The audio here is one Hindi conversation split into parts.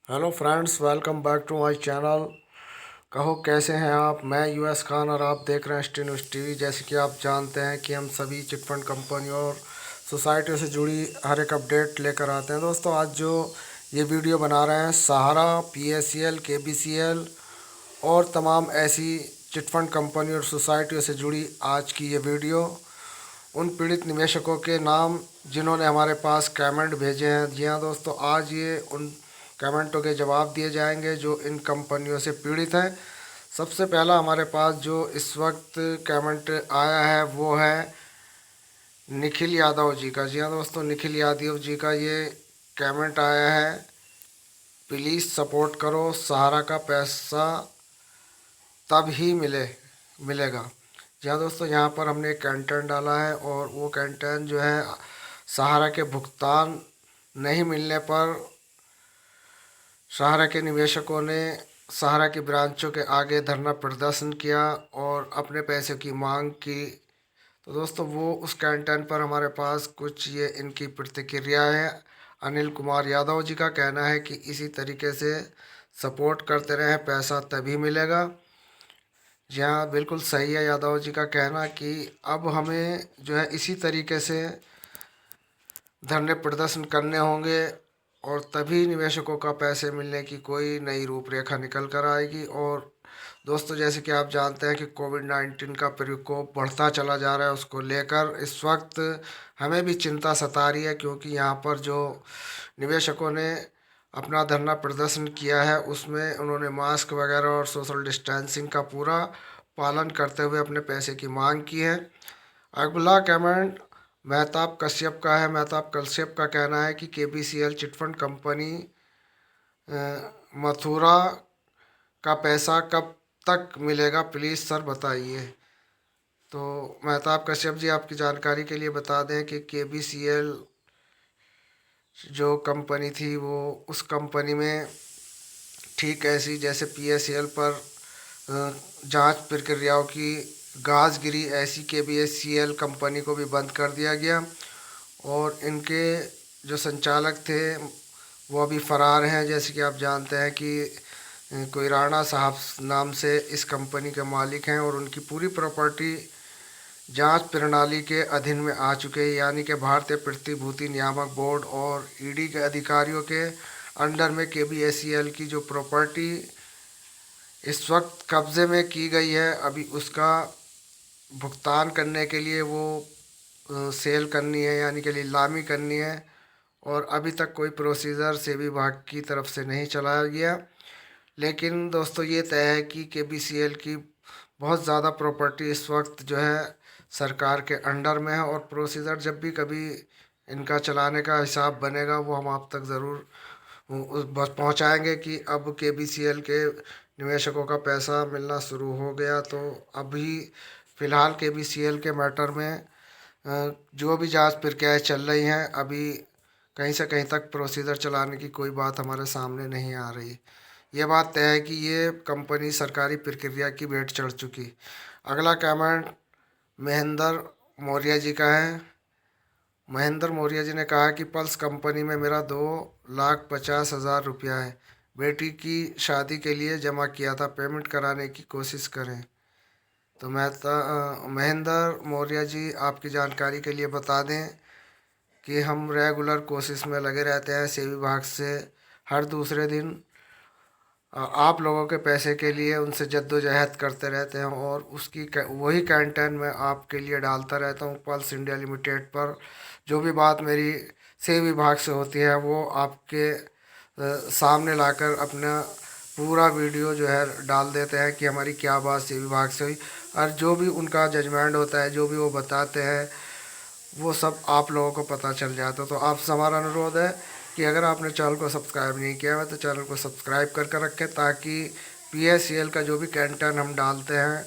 Hello friends, welcome back to my channel. कहो कैसे हैं आप। मैं यूएस खान और आप देख रहे हैं एसटी न्यूज़ टीवी। जैसे कि आप जानते हैं कि हम सभी चिटफंड कंपनी और सोसाइटियों से जुड़ी हर एक अपडेट लेकर आते हैं। दोस्तों, आज जो ये वीडियो बना रहे हैं, सहारा, पीएससीएल, केबीसीएल और तमाम ऐसी चिटफंड कंपनी और सोसाइटियों से जुड़ी आज की ये वीडियो उन पीड़ित निवेशकों के नाम जिन्होंने हमारे पास कमेंट भेजे हैं। जी हाँ दोस्तों, आज ये उन कमेंटों के जवाब दिए जाएंगे जो इन कंपनियों से पीड़ित हैं। सबसे पहला हमारे पास जो इस वक्त कमेंट आया है वो है निखिल यादव जी का। जी हाँ दोस्तों, निखिल यादव जी का ये कमेंट आया है, प्लीज़ सपोर्ट करो, सहारा का पैसा तब ही मिलेगा। जी हाँ दोस्तों, यहाँ पर हमने एक कंटेंट डाला है और वो कंटेंट जो है सहारा के भुगतान नहीं मिलने पर सहारा के निवेशकों ने सहारा की ब्रांचों के आगे धरना प्रदर्शन किया और अपने पैसे की मांग की। तो दोस्तों, वो उस कंटेंट पर हमारे पास कुछ ये इनकी प्रतिक्रिया है। अनिल कुमार यादव जी का कहना है कि इसी तरीके से सपोर्ट करते रहें, पैसा तभी मिलेगा। जी हाँ, बिल्कुल सही है यादव जी का कहना कि अब हमें जो है इसी तरीके से धरने प्रदर्शन करने होंगे और तभी निवेशकों का पैसे मिलने की कोई नई रूपरेखा निकल कर आएगी। और दोस्तों, जैसे कि आप जानते हैं कि कोविड-19 का प्रकोप बढ़ता चला जा रहा है, उसको लेकर इस वक्त हमें भी चिंता सता रही है, क्योंकि यहाँ पर जो निवेशकों ने अपना धरना प्रदर्शन किया है उसमें उन्होंने मास्क वगैरह और सोशल डिस्टेंसिंग का पूरा पालन करते हुए अपने पैसे की मांग की है। अगला कमेंट मेहताब कश्यप का है। मेहताब कश्यप का कहना है कि केबीसीएल चिटफंड कंपनी मथुरा का पैसा कब तक मिलेगा, प्लीज़ सर बताइए। तो मेहताब कश्यप जी, आपकी जानकारी के लिए बता दें कि केबीसीएल जो कंपनी थी वो उस कंपनी में ठीक ऐसी जैसे पीएसएल पर जांच प्रक्रियाओं की गाज गिरी, ऐसी केबीसीएल कंपनी को भी बंद कर दिया गया और इनके जो संचालक थे वो अभी फ़रार हैं। जैसे कि आप जानते हैं कि कोई राणा साहब नाम से इस कंपनी के मालिक हैं और उनकी पूरी प्रॉपर्टी जांच प्रणाली के अधीन में आ चुके हैं, यानी कि भारतीय प्रतिभूति नियामक बोर्ड और ईडी के अधिकारियों के अंडर में केबीसीएल की जो प्रॉपर्टी इस वक्त कब्ज़े में की गई है, अभी उसका भुगतान करने के लिए वो सेल करनी है, यानी कि नीलामी करनी है और अभी तक कोई प्रोसीजर सेबी विभाग की तरफ से नहीं चलाया गया। लेकिन दोस्तों, ये तय है कि केबीसीएल की बहुत ज़्यादा प्रॉपर्टी इस वक्त जो है सरकार के अंडर में है और प्रोसीजर जब भी कभी इनका चलाने का हिसाब बनेगा वो हम आप तक ज़रूर बस पहुंचाएंगे कि अब केबीसीएल के निवेशकों का पैसा मिलना शुरू हो गया। तो अभी फ़िलहाल केबीसीएल के मैटर में जो भी जांच प्रक्रियाएं चल रही हैं, अभी कहीं से कहीं तक प्रोसीजर चलाने की कोई बात हमारे सामने नहीं आ रही। ये बात तय है कि ये कंपनी सरकारी प्रक्रिया की भेंट चढ़ चुकी। अगला कमेंट महेंद्र मौर्य जी का है। महेंद्र मौर्य जी ने कहा कि पल्स कंपनी में मेरा 2,50,000 रुपया है, बेटी की शादी के लिए जमा किया था, पेमेंट कराने की कोशिश करें। तो महेंद्र मौर्य जी, आपकी जानकारी के लिए बता दें कि हम रेगुलर कोशिश में लगे रहते हैं सेबी विभाग से हर दूसरे दिन आप लोगों के पैसे के लिए उनसे जद्दोजहद करते रहते हैं और उसकी वही कंटेंट मैं आपके लिए डालता रहता हूँ। पल्स इंडिया लिमिटेड पर जो भी बात मेरी सेबी विभाग से होती है वो आपके सामने लाकर अपना पूरा वीडियो जो है डाल देते हैं कि हमारी क्या बात सेबी विभाग से हुई, और जो भी उनका जजमेंट होता है, जो भी वो बताते हैं, वो सब आप लोगों को पता चल जाता है। तो आपसे हमारा अनुरोध है कि अगर आपने चैनल को सब्सक्राइब नहीं किया है तो चैनल को सब्सक्राइब कर कर रखें, ताकि पीएससीएल का जो भी कंटेंट हम डालते हैं,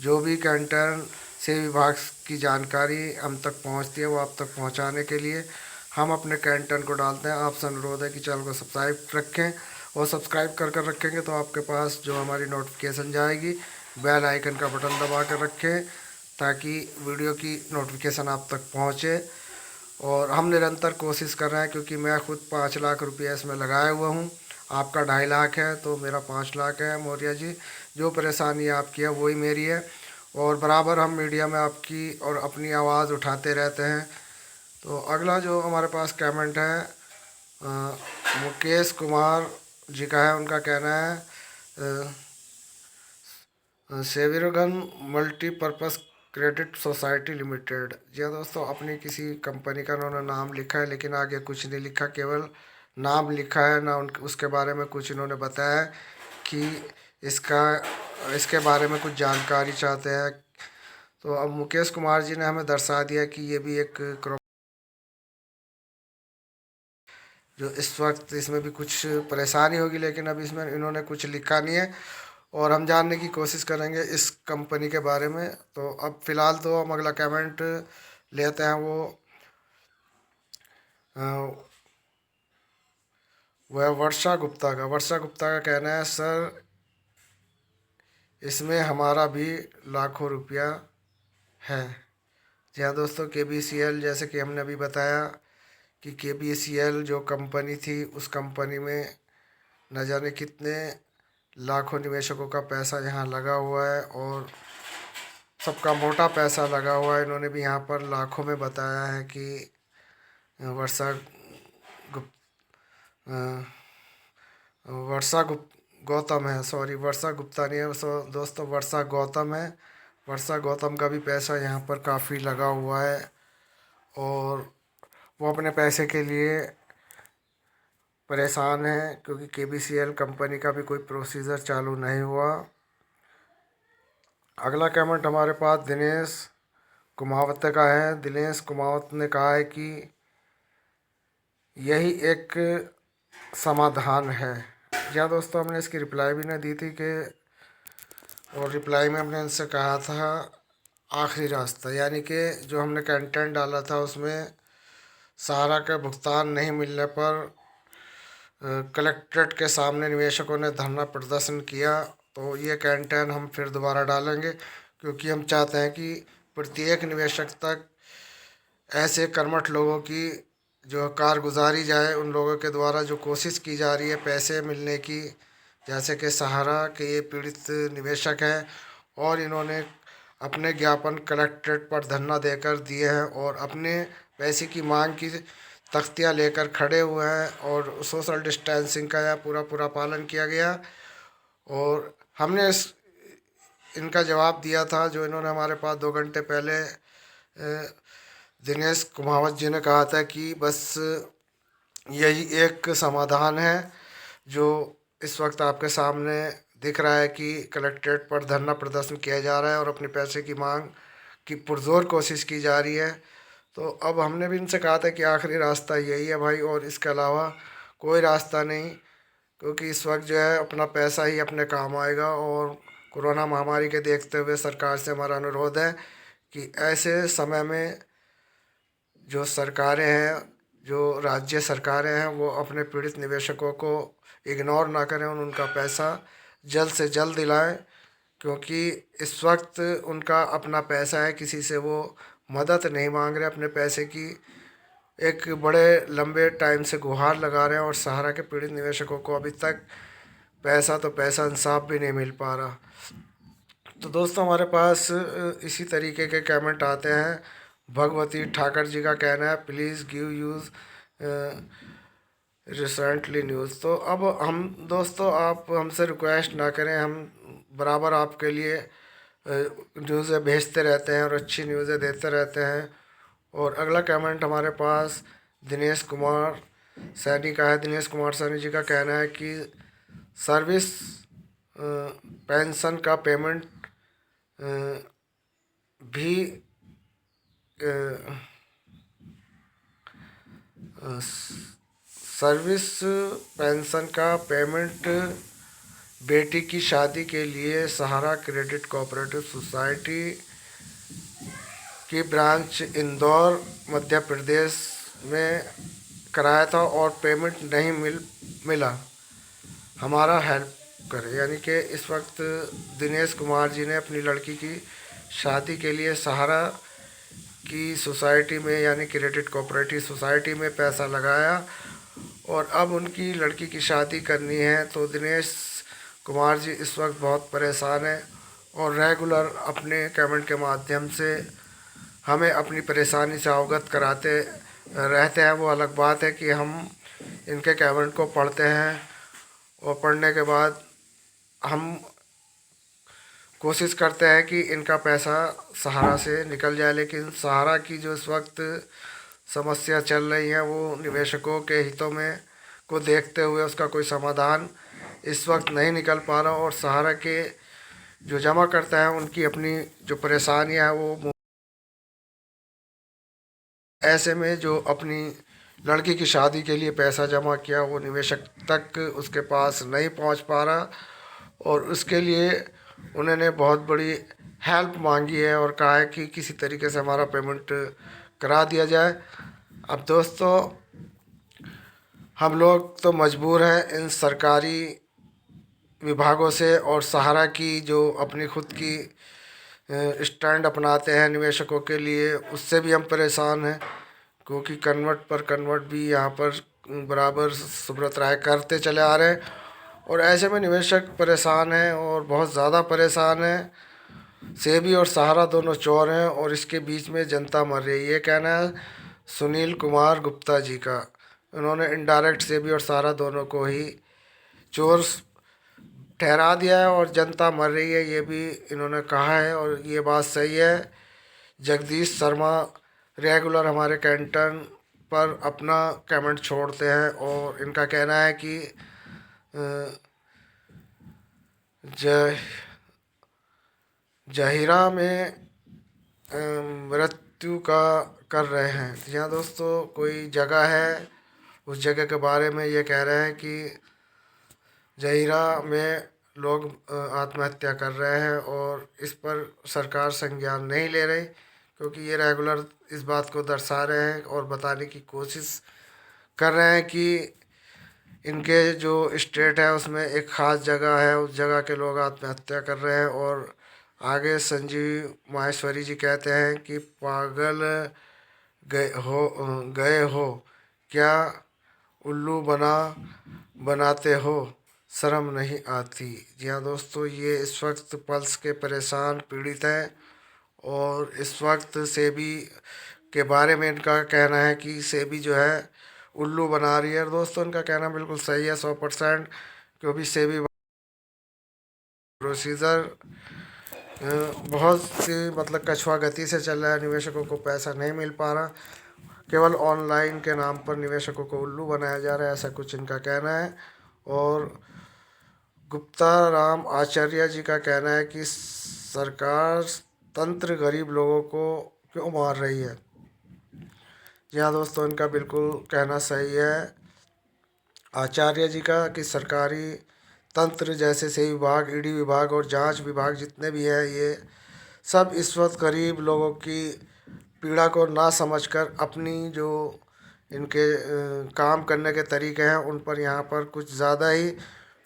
जो भी कंटेंट से विभाग की जानकारी हम तक पहुंचती है वो आप तक पहुंचाने के लिए हम अपने कंटेंट को डालते हैं। आपसे अनुरोध है कि चैनल को सब्सक्राइब रखें और सब्सक्राइब कर कर रखेंगे तो आपके पास जो हमारी नोटिफिकेशन जाएगी, बेल आइकन का बटन दबा कर रखें ताकि वीडियो की नोटिफिकेशन आप तक पहुंचे। और हम निरंतर कोशिश कर रहे हैं, क्योंकि मैं खुद 5 लाख रुपये इसमें लगाया हुआ हूं। आपका 2.5 लाख है तो मेरा 5 लाख है। मौर्य जी, जो परेशानी आपकी है वही मेरी है, और बराबर हम मीडिया में आपकी और अपनी आवाज़ उठाते रहते हैं। तो अगला जो हमारे पास कमेंट है मुकेश कुमार जी का है। उनका कहना है सेविरगन मल्टीपर्पज़ क्रेडिट सोसाइटी लिमिटेड। जी हाँ दोस्तों, अपनी किसी कंपनी का उन्होंने नाम लिखा है, लेकिन आगे कुछ नहीं लिखा, केवल नाम लिखा है ना। उसके बारे में कुछ इन्होंने बताया है कि इसका इसके बारे में कुछ जानकारी चाहते हैं। तो अब मुकेश कुमार जी ने हमें दर्शा दिया कि ये भी एक जो इस वक्त इसमें भी कुछ परेशानी होगी, लेकिन अब इसमें इन्होंने कुछ लिखा नहीं है, और हम जानने की कोशिश करेंगे इस कंपनी के बारे में। तो अब फ़िलहाल तो हम अगला कमेंट लेते हैं। अ, वह वर्षा गुप्ता का कहना है, सर इसमें हमारा भी लाखों रुपया है। जी हाँ दोस्तों, KBCL, जैसे कि हमने अभी बताया कि KBCL जो कंपनी थी, उस कंपनी में न जाने कितने लाखों निवेशकों का पैसा यहाँ लगा हुआ है, और सबका मोटा पैसा लगा हुआ है। इन्होंने भी यहाँ पर लाखों में बताया है कि वर्षा गुप्त वर्षा गौतम है, सॉरी वर्षा गुप्ता नहीं है, दोस्तों वर्षा गौतम है। वर्षा गौतम का भी पैसा यहाँ पर काफ़ी लगा हुआ है, और वो अपने पैसे के लिए परेशान है, क्योंकि KBCL कंपनी का भी कोई प्रोसीजर चालू नहीं हुआ। अगला कमेंट हमारे पास दिनेश कुमावत का है। दिनेश कुमावत ने कहा है कि यही एक समाधान है। जी हाँ दोस्तों, हमने इसकी रिप्लाई भी नहीं दी थी कि, और रिप्लाई में हमने इनसे कहा था आखिरी रास्ता, यानी कि जो हमने कंटेंट डाला था उसमें सहारा का भुगतान नहीं मिलने पर कलेक्ट्रेट के सामने निवेशकों ने धरना प्रदर्शन किया। तो ये कंटेंट हम फिर दोबारा डालेंगे, क्योंकि हम चाहते हैं कि प्रत्येक निवेशक तक ऐसे कर्मठ लोगों की जो कारगुजारी जाए, उन लोगों के द्वारा जो कोशिश की जा रही है पैसे मिलने की, जैसे कि सहारा के ये पीड़ित निवेशक हैं, और इन्होंने अपने ज्ञापन कलेक्ट्रेट पर धरना देकर दिए हैं, और अपने पैसे की मांग की तख्तियाँ लेकर खड़े हुए हैं, और सोशल डिस्टेंसिंग का यह पूरा पूरा पालन किया गया। और हमने इनका जवाब दिया था, जो इन्होंने हमारे पास 2 घंटे पहले दिनेश कुमावत जी ने कहा था कि बस यही एक समाधान है जो इस वक्त आपके सामने दिख रहा है कि कलेक्ट्रेट पर धरना प्रदर्शन किया जा रहा है, और अपने पैसे की मांग की पुरजोर कोशिश की जा रही है। तो अब हमने भी इनसे कहा था कि आखिरी रास्ता यही है भाई, और इसके अलावा कोई रास्ता नहीं, क्योंकि इस वक्त जो है अपना पैसा ही अपने काम आएगा। और कोरोना महामारी के देखते हुए सरकार से हमारा अनुरोध है कि ऐसे समय में जो सरकारें हैं, जो राज्य सरकारें हैं, वो अपने पीड़ित निवेशकों को इग्नोर ना करें, उनका पैसा जल्द से जल्द दिलाएं, क्योंकि इस वक्त उनका अपना पैसा है, किसी से वो मदद नहीं मांग रहे। अपने पैसे की एक बड़े लंबे टाइम से गुहार लगा रहे हैं, और सहारा के पीड़ित निवेशकों को अभी तक पैसा इंसाफ भी नहीं मिल पा रहा। तो दोस्तों, हमारे पास इसी तरीके के कमेंट आते हैं। भगवती ठाकर जी का कहना है, please give use recently news. तो अब हम दोस्तों, आप हमसे रिक्वेस्ट ना करें, हम बराबर आपके लिए न्यूज़ें भेजते रहते हैं और अच्छी न्यूज़ें देते रहते हैं। और अगला कमेंट हमारे पास दिनेश कुमार सैनी का है। दिनेश कुमार सैनी जी का कहना है कि सर्विस पेंशन का पेमेंट भी सर्विस पेंशन का पेमेंट बेटी की शादी के लिए सहारा क्रेडिट कोऑपरेटिव सोसाइटी की ब्रांच इंदौर मध्य प्रदेश में कराया था, और पेमेंट नहीं मिला, हमारा हेल्प करें। यानी कि इस वक्त दिनेश कुमार जी ने अपनी लड़की की शादी के लिए सहारा की सोसाइटी में, यानी क्रेडिट कोऑपरेटिव सोसाइटी में पैसा लगाया, और अब उनकी लड़की की शादी करनी है। तो दिनेश कुमार जी इस वक्त बहुत परेशान हैं और रेगुलर अपने कमेंट के माध्यम से हमें अपनी परेशानी से अवगत कराते रहते हैं। वो अलग बात है कि हम इनके कमेंट को पढ़ते हैं और पढ़ने के बाद हम कोशिश करते हैं कि इनका पैसा सहारा से निकल जाए, लेकिन सहारा की जो इस वक्त समस्या चल रही है वो निवेशकों के हितों में को देखते हुए उसका कोई समाधान इस वक्त नहीं निकल पा रहा और सहारा के जो जमा करता है उनकी अपनी जो परेशानियां है वो ऐसे में जो अपनी लड़की की शादी के लिए पैसा जमा किया वो निवेशक तक उसके पास नहीं पहुंच पा रहा और उसके लिए उन्होंने बहुत बड़ी हेल्प मांगी है और कहा है कि किसी तरीके से हमारा पेमेंट करा दिया जाए। अब दोस्तों हम लोग तो मजबूर हैं इन सरकारी विभागों से और सहारा की जो अपनी खुद की स्टैंड अपनाते हैं निवेशकों के लिए उससे भी हम परेशान हैं, क्योंकि कन्वर्ट पर कन्वर्ट भी यहाँ पर बराबर सुब्रत राय करते चले आ रहे हैं और ऐसे में निवेशक परेशान हैं और बहुत ज़्यादा परेशान हैं। सेबी और सहारा दोनों चोर हैं और इसके बीच में जनता मर रही है, ये कहना है सुनील कुमार गुप्ता जी का। उन्होंने इनडायरेक्ट सेबी और सहारा दोनों को ही चोर ठहरा दिया है और जनता मर रही है ये भी इन्होंने कहा है और ये बात सही है। जगदीश शर्मा रेगुलर हमारे कैंटन पर अपना कमेंट छोड़ते हैं और इनका कहना है कि ज जहीरा में मृत्यु का कर रहे हैं। जी हाँ दोस्तों, कोई जगह है उस जगह के बारे में ये कह रहे हैं कि जहीरा में लोग आत्महत्या कर रहे हैं और इस पर सरकार संज्ञान नहीं ले रही, क्योंकि ये रेगुलर इस बात को दर्शा रहे हैं और बताने की कोशिश कर रहे हैं कि इनके जो स्टेट है उसमें एक ख़ास जगह है, उस जगह के लोग आत्महत्या कर रहे हैं। और आगे संजीव माहेश्वरी जी कहते हैं कि पागल गए हो क्या, उल्लू बनाते हो, शर्म नहीं आती। जी हाँ दोस्तों, ये इस वक्त पल्स के परेशान पीड़ित हैं और इस वक्त सेबी के बारे में इनका कहना है कि सेबी जो है उल्लू बना रही है। और दोस्तों इनका कहना बिल्कुल सही है 100%, क्योंकि सेबी प्रोसीजर बहुत सी मतलब कछुआ गति से चल रहा है, निवेशकों को पैसा नहीं मिल पा रहा, केवल ऑनलाइन के नाम पर निवेशकों को उल्लू बनाया जा रहा है, ऐसा कुछ इनका कहना है। और गुप्ता राम आचार्य जी का कहना है कि सरकार तंत्र गरीब लोगों को क्यों मार रही है। जी हाँ दोस्तों, इनका बिल्कुल कहना सही है आचार्य जी का कि सरकारी तंत्र जैसे से विभाग, ईडी विभाग और जांच विभाग जितने भी हैं ये सब इस वक्त गरीब लोगों की पीड़ा को ना समझकर अपनी जो इनके काम करने के तरीके हैं उन पर यहाँ पर कुछ ज़्यादा ही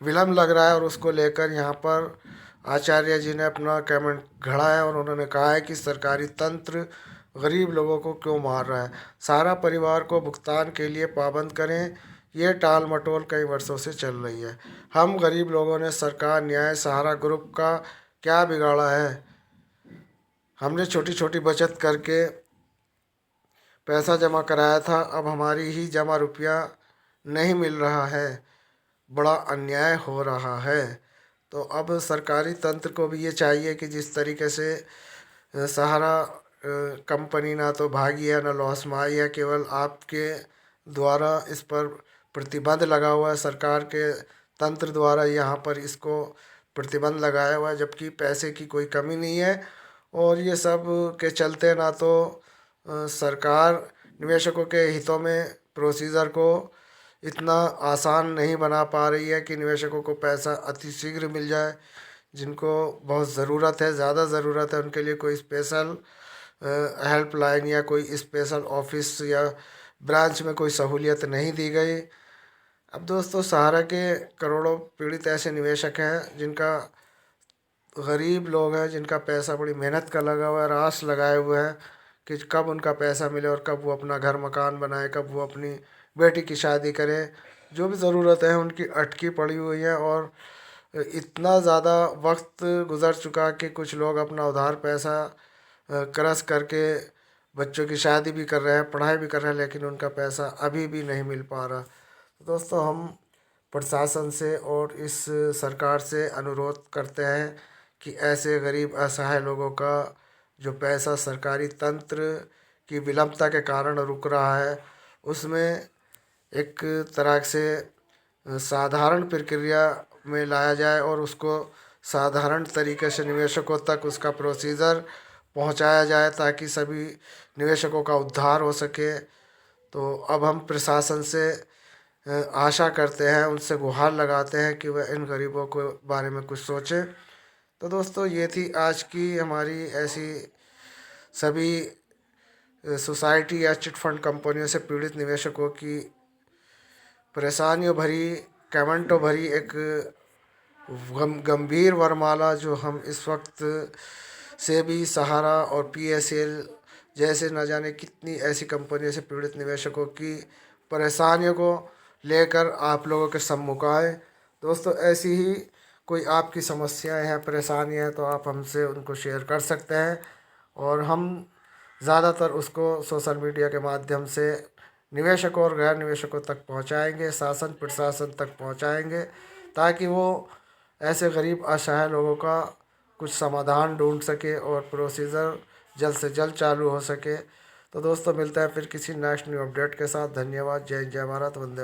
विलम्ब लग रहा है और उसको लेकर यहाँ पर आचार्य जी ने अपना कमेंट गढ़ा है और उन्होंने कहा है कि सरकारी तंत्र गरीब लोगों को क्यों मार रहा है, सारा परिवार को भुगतान के लिए पाबंद करें। ये टाल मटोल कई वर्षों से चल रही है। हम गरीब लोगों ने सरकार, न्याय, सहारा ग्रुप का क्या बिगाड़ा है। हमने छोटी छोटी बचत करके पैसा जमा कराया था, अब हमारी ही जमा रुपया नहीं मिल रहा है, बड़ा अन्याय हो रहा है। तो अब सरकारी तंत्र को भी ये चाहिए कि जिस तरीके से सहारा कंपनी ना तो भागी है ना लॉस में आई है, केवल आपके द्वारा इस पर प्रतिबंध लगा हुआ है, सरकार के तंत्र द्वारा यहाँ पर इसको प्रतिबंध लगाया हुआ है, जबकि पैसे की कोई कमी नहीं है। और ये सब के चलते ना तो सरकार निवेशकों के हितों में प्रोसीजर को इतना आसान नहीं बना पा रही है कि निवेशकों को पैसा अतिशीघ्र मिल जाए। जिनको बहुत ज़रूरत है, ज़्यादा ज़रूरत है, उनके लिए कोई स्पेशल हेल्पलाइन या कोई स्पेशल ऑफिस या ब्रांच में कोई सहूलियत नहीं दी गई। अब दोस्तों सहारा के करोड़ों पीड़ित ऐसे निवेशक हैं जिनका, गरीब लोग हैं जिनका पैसा बड़ी मेहनत का लगा हुआ है, रास लगाए हुए हैं कि कब उनका पैसा मिले और कब वो अपना घर मकान बनाए, कब वो अपनी बेटी की शादी करें। जो भी ज़रूरत है उनकी अटकी पड़ी हुई है, और इतना ज़्यादा वक्त गुज़र चुका कि कुछ लोग अपना उधार पैसा कर्ज करके बच्चों की शादी भी कर रहे हैं, पढ़ाई भी कर रहे हैं, लेकिन उनका पैसा अभी भी नहीं मिल पा रहा। तो दोस्तों, हम प्रशासन से और इस सरकार से अनुरोध करते हैं कि ऐसे गरीब असहाय लोगों का जो पैसा सरकारी तंत्र की विलंबता के कारण रुक रहा है, उसमें एक तरह से साधारण प्रक्रिया में लाया जाए और उसको साधारण तरीके से निवेशकों तक उसका प्रोसीजर पहुंचाया जाए, ताकि सभी निवेशकों का उद्धार हो सके। तो अब हम प्रशासन से आशा करते हैं, उनसे गुहार लगाते हैं कि वह इन गरीबों के बारे में कुछ सोचें। तो दोस्तों, ये थी आज की हमारी ऐसी सभी सोसाइटी या चिट फंड कंपनियों से पीड़ित निवेशकों की परेशानियों भरी, कमेंटों भरी एक गंभीर वरमाला, जो हम इस वक्त से भी सहारा और पीएसएल जैसे न जाने कितनी ऐसी कंपनियों से पीड़ित निवेशकों की परेशानियों को लेकर आप लोगों के सम्मुख आए। दोस्तों, ऐसी ही कोई आपकी समस्याएं हैं, परेशानियां हैं, तो आप हमसे उनको शेयर कर सकते हैं, और हम ज़्यादातर उसको सोशल मीडिया के माध्यम से निवेशकों और गैर निवेशकों तक पहुंचाएंगे, शासन प्रशासन तक पहुंचाएंगे, ताकि वो ऐसे गरीब असहाय लोगों का कुछ समाधान ढूंढ सके और प्रोसीजर जल्द से जल्द चालू हो सके। तो दोस्तों, मिलते हैं फिर किसी नेक्स्ट न्यू अपडेट के साथ। धन्यवाद। जय जय भारत। वंदे